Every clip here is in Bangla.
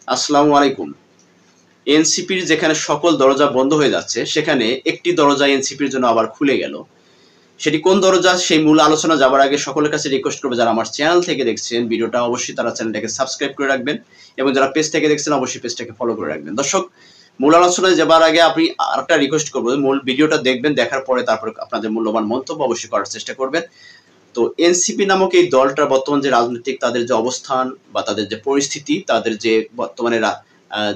আসসালামু আলাইকুম। এনসিপির যেখানে সকল দরজা বন্ধ হয়ে যাচ্ছে, সেখানে একটি দরজা এনসিপির জন্য আবার খুলে গেল। সেটি কোন দরজা, সেই মূল আলোচনা যাবার আগে সকলের কাছে রিকোয়েস্ট করবো, যারা আমার চ্যানেল থেকে দেখছেন ভিডিওটা, অবশ্যই তারা চ্যানেলটাকে সাবস্ক্রাইব করে রাখবেন, এবং যারা পেজ থেকে দেখছেন অবশ্যই পেজটাকে ফলো করে রাখবেন। দর্শক, মূল আলোচনায় যাবার আগে আপনি আরেকটা রিকোয়েস্ট করবো, মূল ভিডিওটা দেখবেন, দেখার পরে তারপর আপনাদের মূল্যবান মন্তব্য অবশ্যই করার চেষ্টা করবেন। তো এনসিপি নামক এই দলটার বর্তমান যে রাজনৈতিক তাদের যে অবস্থান বা তাদের যে পরিস্থিতি, তাদের যে বর্তমানে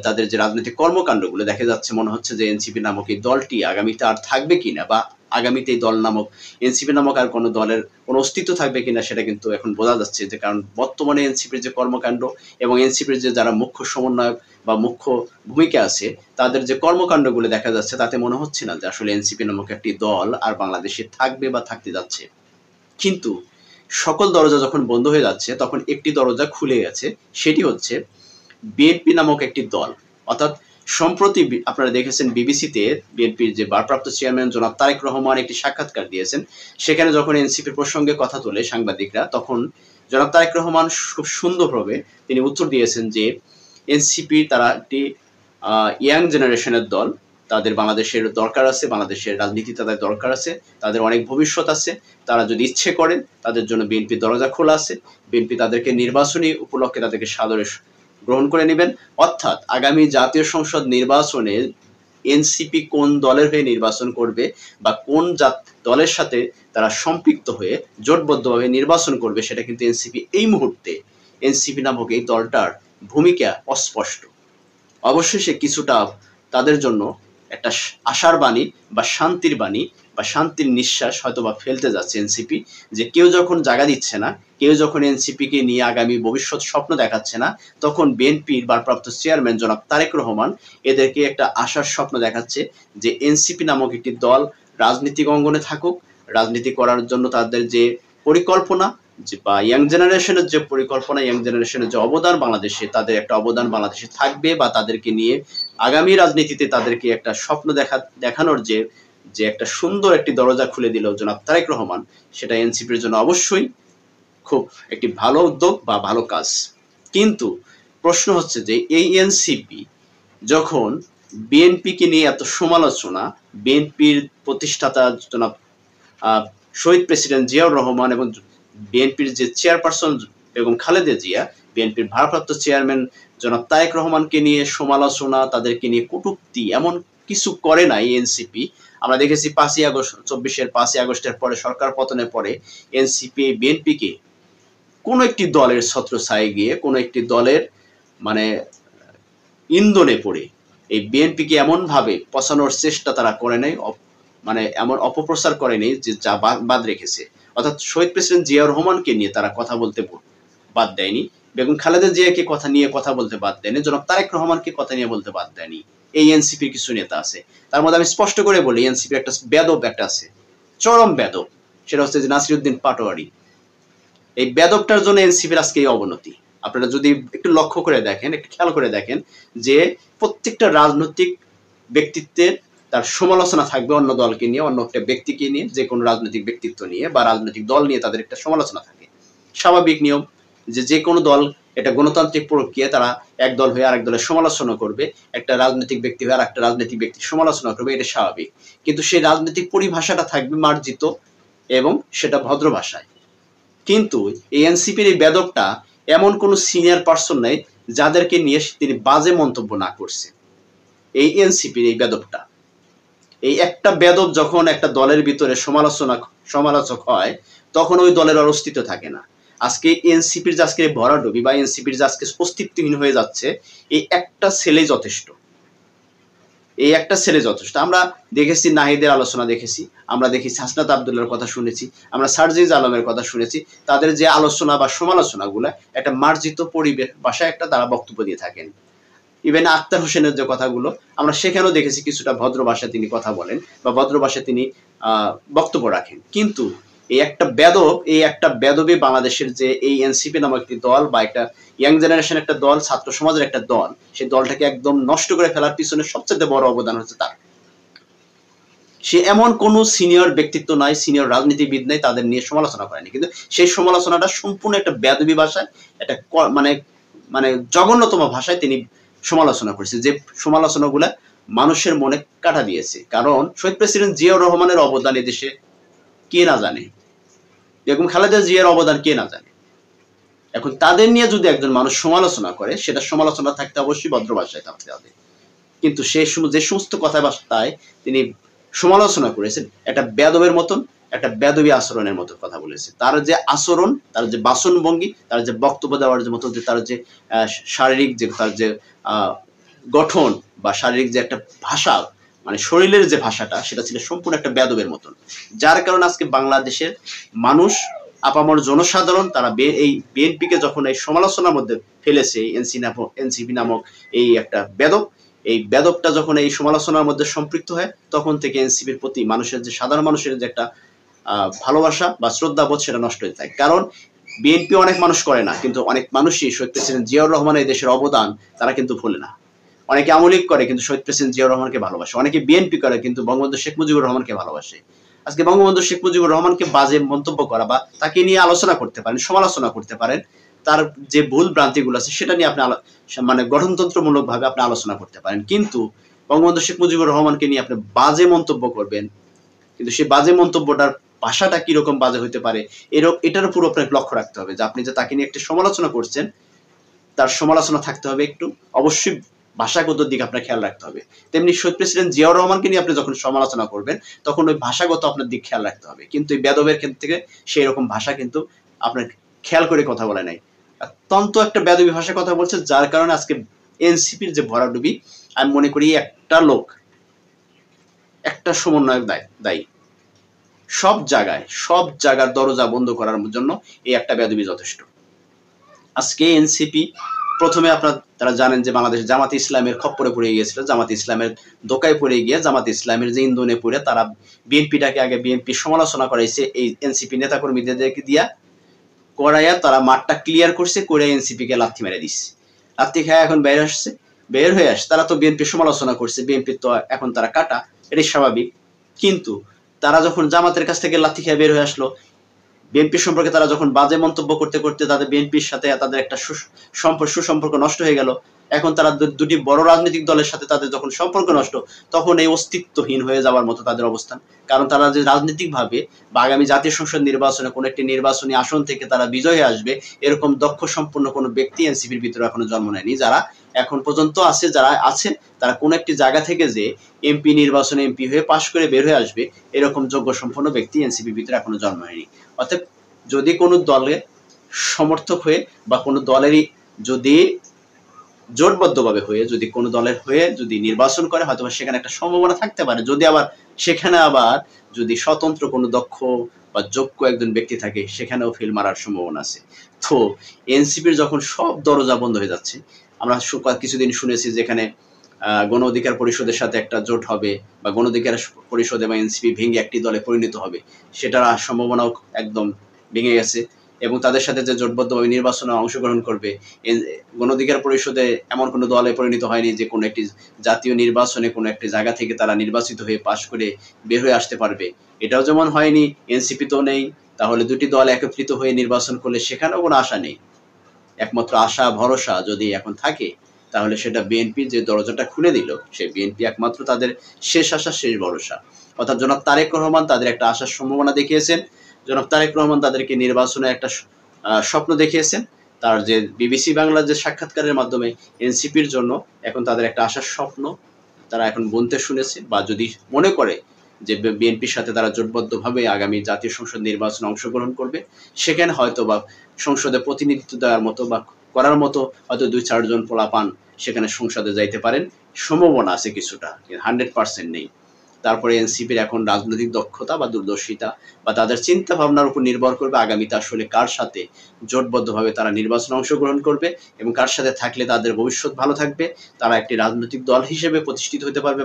তাদের যে রাজনৈতিক কর্মকাণ্ডগুলো দেখা যাচ্ছে, মনে হচ্ছে যে এনসিপি নামক এই দলটি আগামীতে আর থাকবে কিনা, বা আগামীতে এই দল নামক এনসিপি নামক আর কোনো দলের কোনো অস্তিত্ব থাকবে কিনা সেটা কিন্তু এখন বোঝা যাচ্ছে। যে কারণ বর্তমানে এনসিপির যে কর্মকাণ্ড এবং এনসিপির যে যারা মুখ্য সমন্বয়ক বা মুখ্য ভূমিকা আছে, তাদের যে কর্মকাণ্ডগুলো দেখা যাচ্ছে, তাতে মনে হচ্ছে না যে আসলে এনসিপি নামক একটি দল আর বাংলাদেশে থাকবে বা থাকতে যাচ্ছে। কিন্তু সকল দরজা যখন বন্ধ হয়ে যাচ্ছে, তখন একটি দরজা খুলে গেছে, সেটি হচ্ছে বিএনপি নামক একটি দল। অর্থাৎ সম্প্রতি আপনারা দেখেছেন বিবিসিতে বিএনপির যে ভারপ্রাপ্ত চেয়ারম্যান জনাব তারেক রহমান একটি সাক্ষাৎকার দিয়েছেন। সেখানে যখন এনসিপির প্রসঙ্গে কথা তোলে সাংবাদিকরা, তখন জনাব তারেক রহমান খুব সুন্দরভাবে তিনি উত্তর দিয়েছেন যে এনসিপি তারা একটি ইয়াং জেনারেশনের দল, তাদের বাংলাদেশের দরকার আছে, বাংলাদেশের রাজনীতি তাদের দরকার আছে, তাদের অনেক ভবিষ্যৎ আছে। তারা যদি ইচ্ছে করেন, তাদের জন্য বিএনপির দরজা খোলা আছে। বিএনপি তাদেরকে নির্বাচনী উপলক্ষে তাদেরকে সাদরে গ্রহণ করে নেবেন। অর্থাৎ আগামী জাতীয় সংসদ নির্বাচনে এনসিপি কোন দলের হয়ে নির্বাচন করবে বা কোন দলের সাথে তারা সম্পৃক্ত হয়ে জোটবদ্ধভাবে নির্বাচন করবে, সেটা কিন্তু এনসিপি এই মুহূর্তে, এনসিপি নামক এই দলটার ভূমিকা অস্পষ্ট। অবশ্যই সে কিছুটা তাদের জন্য একটা আশার বাণী বা শান্তির বাণী বা শান্তির নিঃশ্বাস হয়তো বা ফেলতে যাচ্ছে এনসিপি, যে কেউ যখন জায়গা দিচ্ছে না, কেউ যখন এনসিপিকে নিয়ে আগামী ভবিষ্যৎ স্বপ্ন দেখাচ্ছে না, তখন বিএনপির ভারপ্রাপ্ত চেয়ারম্যান জনাব তারেক রহমান এদেরকে একটা আশার স্বপ্ন দেখাচ্ছে যে এনসিপি নামক একটি দল রাজনীতিক অঙ্গনে থাকুক। রাজনীতি করার জন্য তাদের যে পরিকল্পনা, বা ইয়াং জেনারেশনের যে পরিকল্পনা, ইয়াং জেনারেশনের যে অবদান বাংলাদেশে, তাদের একটা অবদান বাংলাদেশে থাকবে, বা তাদেরকে নিয়ে আগামী রাজনীতিতে তাদেরকে একটা স্বপ্ন দেখানোর যে যে একটা সুন্দর একটি দরজা খুলে দিল জনাব তারেক রহমান, সেটা এনসিপির জন্য অবশ্যই খুব একটি ভালো উদ্যোগ বা ভালো কাজ। কিন্তু প্রশ্ন হচ্ছে যে এই এনসিপি যখন বিএনপিকে নিয়ে এত সমালোচনা, বিএনপির প্রতিষ্ঠাতা জনাব শহীদ প্রেসিডেন্ট জিয়াউর রহমান এবং বিএনপির যে চেয়ারপারসন বেগম খালেদা জিয়া, বিএনপির ভারপ্রাপ্ত চেয়ারম্যান জনাব তারেক রহমানকে নিয়ে সমালোচনা, তাদেরকে নিয়ে কটূক্তি এমন কিছু করে নাই এনসিপি। আমরা দেখেছি 5ই আগস্ট, 5ই আগস্টের পরে, সরকার পতনের পরে এনসিপি বিএনপিকে কোনো একটি দলের ছত্রছায়ায় গিয়ে, কোনো একটি দলের মানে ইন্ধনে পড়ে এই বিএনপিকে এমনভাবে পচানোর চেষ্টা তারা করে নাই, মানে এমন অপপ্রচার করেনি যে যা বাদ রেখেছে। অর্থাৎ শহীদ প্রেসিডেন্ট জিয়াউর রহমানকে নিয়ে তারা কথা বলতে বাদ দেয়নি, বেগম খালেদা জিয়াকে কথা বলতে বাদ দেয়নি, জনাব তারেক রহমানকে কথা নিয়ে বলতে বাদ দেয়নি। এই এনসিপির কিছু নেতা আছে, তার মধ্যে আমি স্পষ্ট করে বলি এনসিপি একটা বেদব একটা আছে, চরম বেদব, সেটা হচ্ছে যে নাসিরউদ্দিন পাটোয়ারি। এই বেদবটার জন্য এনসিপির আজকে এই অবনতি। আপনারা যদি একটু লক্ষ্য করে দেখেন, একটু খেয়াল করে দেখেন, যে প্রত্যেকটা রাজনৈতিক ব্যক্তিত্বের তার সমালোচনা থাকবে অন্য দলকে নিয়ে, অন্য একটা ব্যক্তিকে নিয়ে, যে কোনো রাজনৈতিক ব্যক্তিত্ব নিয়ে বা রাজনৈতিক দল নিয়ে তাদের একটা সমালোচনা থাকে। স্বাভাবিক নিয়ম যে কোনো দল, এটা গণতান্ত্রিক প্রক্রিয়া, তারা এক দল হয়ে আরেক দলের সমালোচনা করবে, একটা রাজনৈতিক ব্যক্তি হয়ে আরেকটা রাজনৈতিক ব্যক্তির সমালোচনা করবে, এটা স্বাভাবিক। কিন্তু সেই রাজনৈতিক পরিভাষাটা থাকবে মার্জিত এবং সেটা ভদ্র ভাষায়। কিন্তু এই এনসিপির এই বেদবটা এমন কোন সিনিয়র পার্সন নাই যাদেরকে নিয়ে তিনি বাজে মন্তব্য না করছে। এই এনসিপির এই বেদবটা, এই একটা বেদব যখন একটা দলের ভিতরে সমালোচক হয়, তখন ওই দলের আর অস্তিত্ব থাকে না। আজকে এনসিপির যে আজকে ভরাডুবি বা এনসিপির যে আজকে অস্তিত্বহীন হয়ে যাচ্ছে, এই একটা ছেলেই যথেষ্ট। এই একটা ছেলে যথেষ্ট। আমরা দেখেছি নাহিদের আলোচনা দেখেছি, আমরা দেখেছি হাসনাত আবদুল্লাহর কথা শুনেছি, আমরা সার্জিজ আলমের কথা শুনেছি। তাদের যে আলোচনা বা সমালোচনাগুলো একটা মার্জিত পরিবেশ ভাষায় একটা তারা বক্তব্য দিয়ে থাকেন। ইভেন আক্তার হোসেনের যে কথাগুলো আমরা সেখানেও দেখেছি, কিছুটা ভদ্র ভাষায় তিনি কথা বলেন বা ভদ্র ভাষায় তিনি বক্তব্য রাখেন। কিন্তু এই একটা বেদবী বাংলাদেশের যে এই এনসিপি নামক একটি দল বা একটা ইয়াং জেনারেশন একটা দল, ছাত্র সমাজের একটা দল, সেই দলটাকে একদম নষ্ট করে ফেলার পিছনে সবচেয়ে বড় অবদান হচ্ছে তার। সে এমন কোন সিনিয়র ব্যক্তিত্ব নাই, সিনিয়র রাজনীতিবিদ নাই তাদের নিয়ে সমালোচনা করেনি, কিন্তু সেই সমালোচনাটা সম্পূর্ণ একটা বেদবী ভাষায়, একটা মানে মানে জঘন্যতম ভাষায় তিনি সমালোচনা করেছে, যে সমালোচনাগুলা মানুষের মনে কাটা দিয়েছে। কারণ শহীদ প্রেসিডেন্ট জিয়াউর রহমানের অবদান এদেশে কে না জানে, বেগম খালেদা জিয়ার অবদান কে না জানে। এখন তাদের নিয়ে যদি একজন মানুষ সমালোচনা করে, সেটা সমালোচনা থাকতে অবশ্যই ভদ্র ভাষায় থাকতে হবে। কিন্তু যে সমস্ত কথাবার্তায় তিনি সমালোচনা করেছেন, একটা বেদবের মতন, একটা বেদবী আচরণের মতো কথা বলেছে। তার যে আচরণ, তার যে বাচনভঙ্গি, তার যে বক্তব্য দেওয়ার যে মতো, যে তার যে শারীরিক যে তার যে গঠন বা শারীরিক যে একটা ভাষা, মানে শরীরের যে ভাষাটা, সেটা ছিল সম্পূর্ণ একটা বেদবের মতন। যার কারণে আজকে বাংলাদেশের মানুষ, আপামর জনসাধারণ, তারা এই বিএনপিকে যখন এই সমালোচনার মধ্যে ফেলেছে, এনসিপি নামক এই একটা বেদব, এই বেদবটা যখন এই সমালোচনার মধ্যে সম্পৃক্ত হয়, তখন থেকে এনসিপির প্রতি মানুষের যে সাধারণ মানুষের যে একটা ভালোবাসা বা শ্রদ্ধাবোধ, সেটা নষ্ট হয়ে যায়। কারণ বিএনপি অনেক মানুষ করে না, কিন্তু অনেক মানুষই শহীদ প্রেসিডেন্ট জিয়াউর রহমানের দেশের অবদান তারা কিন্তু ভুলে না। অনেকে আওয়ামী লীগ করে কিন্তু শহীদ প্রেসিডেন্ট জিয়াউর রহমানকে ভালোবাসে, অনেকে বিএনপি করে কিন্তু বঙ্গবন্ধু শেখ মুজিবুর রহমানকে ভালোবাসে। আজকে বঙ্গবন্ধু শেখ মুজিবুর রহমানকে বাজে মন্তব্য করা বা তাকে নিয়ে আলোচনা করতে পারেন, সমালোচনা করতে পারেন, তার যে ভুল ভ্রান্তিগুলো আছে সেটা নিয়ে আপনি মানে গঠনতন্ত্রমূলক ভাবে আপনি আলোচনা করতে পারেন। কিন্তু বঙ্গবন্ধু শেখ মুজিবুর রহমানকে নিয়ে আপনি বাজে মন্তব্য করবেন, কিন্তু সেই বাজে মন্তব্যটার ভাষাটা কিরকম বাজে হতে পারে, এটার উপর আপনাকে লক্ষ্য রাখতে হবে। যে আপনি যে তাকে নিয়ে একটা সমালোচনা করছেন, তার সমালোচনা থাকতে হবে একটু, অবশ্যই ভাষাগত দিক আপনার খেয়াল রাখতে হবে। তেমনি শহীদ প্রেসিডেন্ট জিয়াউর রহমানকে নিয়ে আপনি যখন সমালোচনা করবেন, তখন ওই ভাষাগত আপনার দিক খেয়াল রাখতে হবে। কিন্তু এই বেদবের ক্ষেত্রে থেকে সেই রকম ভাষা কিন্তু আপনার খেয়াল করে কথা বলে নাই, অত্যন্ত একটা বেদবী ভাষায় কথা বলছে। যার কারণে আজকে এনসিপির যে ভরাডুবি, আমি মনে করি একটা লোক, একটা সমন্বয়ক দায়ী। সব জায়গার দরজা বন্ধ করার জন্য এই একটা বেদবী যথেষ্ট। আজকে এনসিপি প্রথমে তারা জানেন যে বাংলাদেশ জামাতে ইসলামের খপ্পরে পড়ে গিয়েছিল, জামাতে ইসলামের দোকায় পড়ে গিয়ে জামাতে ইসলামের যে ইন্ধনে পড়ে তারা বিএনপিটাকে আগে বিএনপি সমালোচনা করাইছে এই এনসিপি নেতাকর্মীদেরকে দিয়া করাইয়া, তারা মাঠটা ক্লিয়ার করছে, করে এনসিপি কে লাথি মেরে দিচ্ছে। লাথি খায় এখন বের হয়ে আসছে। তারা তো বিএনপি সমালোচনা করছে, বিএনপি তো এখন তারা কাটা, এটাই স্বাভাবিক। কিন্তু তারা যখন জামাতের কাছ থেকে লাথি খেয়ে বের হয়ে আসলো, বিএনপি সম্পর্কে তারা যখন বাজে মন্তব্য করতে করতে তাদের বিএনপির সাথে তাদের একটা সুসম্পর্ক নষ্ট হয়ে গেল, এখন তারা দুটি বড় রাজনৈতিক দলের সাথে তাদের যখন সম্পর্ক নষ্ট, তখন এই অস্তিত্বহীন হয়ে যাওয়ার মতো তাদের অবস্থান। কারণ তারা যে রাজনৈতিকভাবে বা আগামী জাতীয় সংসদ নির্বাচনে কোনো একটি নির্বাচনী আসন থেকে তারা বিজয়ী আসবে, এরকম দক্ষ সম্পন্ন কোনো ব্যক্তি এনসিপির ভিতরে এখনো জন্ম নেয়নি। যারা এখন পর্যন্ত যারা আছে, তারা কোনো একটি জায়গা থেকে যে এমপি নির্বাচনে এমপি হয়ে পাশ করে বের হয়ে আসবে, এরকম যোগ্য সম্পন্ন ব্যক্তি এনসিপির ভিতরে এখনো জন্ম হয়নি। অর্থাৎ যদি কোনো দলের সমর্থক হয়ে বা কোনো দলেরই যদি জোটবদ্ধভাবে হয়ে যদি কোনো দলের হয়ে যদি নির্বাচন করে, হয়তো সেখানে একটা সম্ভাবনা থাকতে পারে। যদি আবার সেখানে যদি স্বতন্ত্র কোনো দক্ষ বা যোগ্য একজন ব্যক্তি থাকে, সেখানেও ফেল মারার সম্ভাবনা আছে। তো এনসিপির যখন সব দরজা বন্ধ হয়ে যাচ্ছে, আমরা কিছুদিন শুনেছি যেখানে গণ অধিকার পরিষদের সাথে একটা জোট হবে বা গণ অধিকার পরিষদ এবং এনসিপি ভেঙে একটি দলে পরিণত হবে, সেটার সম্ভাবনাও একদম ভেঙে গেছে। এবং তাদের সাথে যে জোটবদ্ধভাবে নির্বাচনে অংশগ্রহণ করবে, গণ অধিকার পরিষদে এমন কোনো দলে পরিণত হয়নি যে কোনো একটি জাতীয় নির্বাচনে কোনো একটি জায়গা থেকে তারা নির্বাচিত হয়ে পাশ করে বের হয়ে আসতে পারবে, এটাও যেমন হয়নি। এনসিপি তো নেই, তাহলে দুটি দল একত্রিত হয়ে নির্বাচন করলে সেখানেও কোনো আশা নেই। একমাত্র আশা ভরসা যদি এখন থাকে, তাহলে সেটা বিএনপি যে দরজাটা খুলে দিল, সেই বিএনপি একমাত্র তাদের শেষ আশা, শেষ ভরসা। অর্থাৎ জনাব তারেক রহমান তাদের একটা আশার সম্ভাবনা দেখিয়েছেন। জনাব তারেক রহমান তাদেরকে নির্বাচনে একটা স্বপ্ন দেখিয়েছেন। তার যে বিবিসি বাংলার যে সাক্ষাৎকারের মাধ্যমে এনসিপির জন্য এখন তাদের একটা আশার স্বপ্ন তারা এখন বুনতে শুনেছে, বা যদি মনে করে যে বিএনপির সাথে তারা জোটবদ্ধভাবে আগামী জাতীয় সংসদ নির্বাচনে অংশগ্রহণ করবে, সেখানে হয়তো বা সংসদে প্রতিনিধিত্ব দেওয়ার মতো বা করার মতো হয়তো 2-4 জন পোলাপান সেখানে সংসদে যাইতে পারেন, সম্ভাবনা আছে কিছুটা, 100% নেই। তারপরে এনসিপির এখন রাজনৈতিক দক্ষতা বা দূরদর্শিতা বা তাদের চিন্তা ভাবনার উপর নির্ভর করবে আগামীতে আসলে কার সাথে জোটবদ্ধভাবে তারা নির্বাচনে অংশগ্রহণ করবে এবং কার সাথে থাকলে তাদের ভবিষ্যৎ ভালো থাকবে, তারা একটি রাজনৈতিক দল হিসেবে প্রতিষ্ঠিত হতে পারবে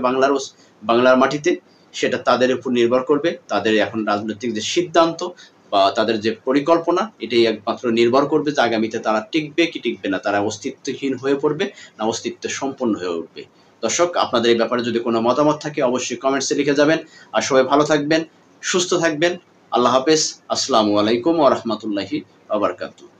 বাংলার মাটিতে, সেটা তাদের উপর নির্ভর করবে। তাদের এখন রাজনৈতিক যে সিদ্ধান্ত বা তাদের যে পরিকল্পনা, এটাই একমাত্র নির্ভর করবে যে আগামীতে তারা টিকবে কি টিকবে না, তারা অস্তিত্বহীন হয়ে পড়বে না অস্তিত্ব সম্পন্ন হয়ে উঠবে। দর্শক, আপনাদের এই ব্যাপারে যদি কোনো মতামত থাকে অবশ্যই কমেন্টসে লিখে যাবেন। আর সবাই ভালো থাকবেন, সুস্থ থাকবেন। আল্লাহ হাফেজ। আসসালামু আলাইকুম ওয়া রাহমাতুল্লাহি ওয়া বারাকাতুহু।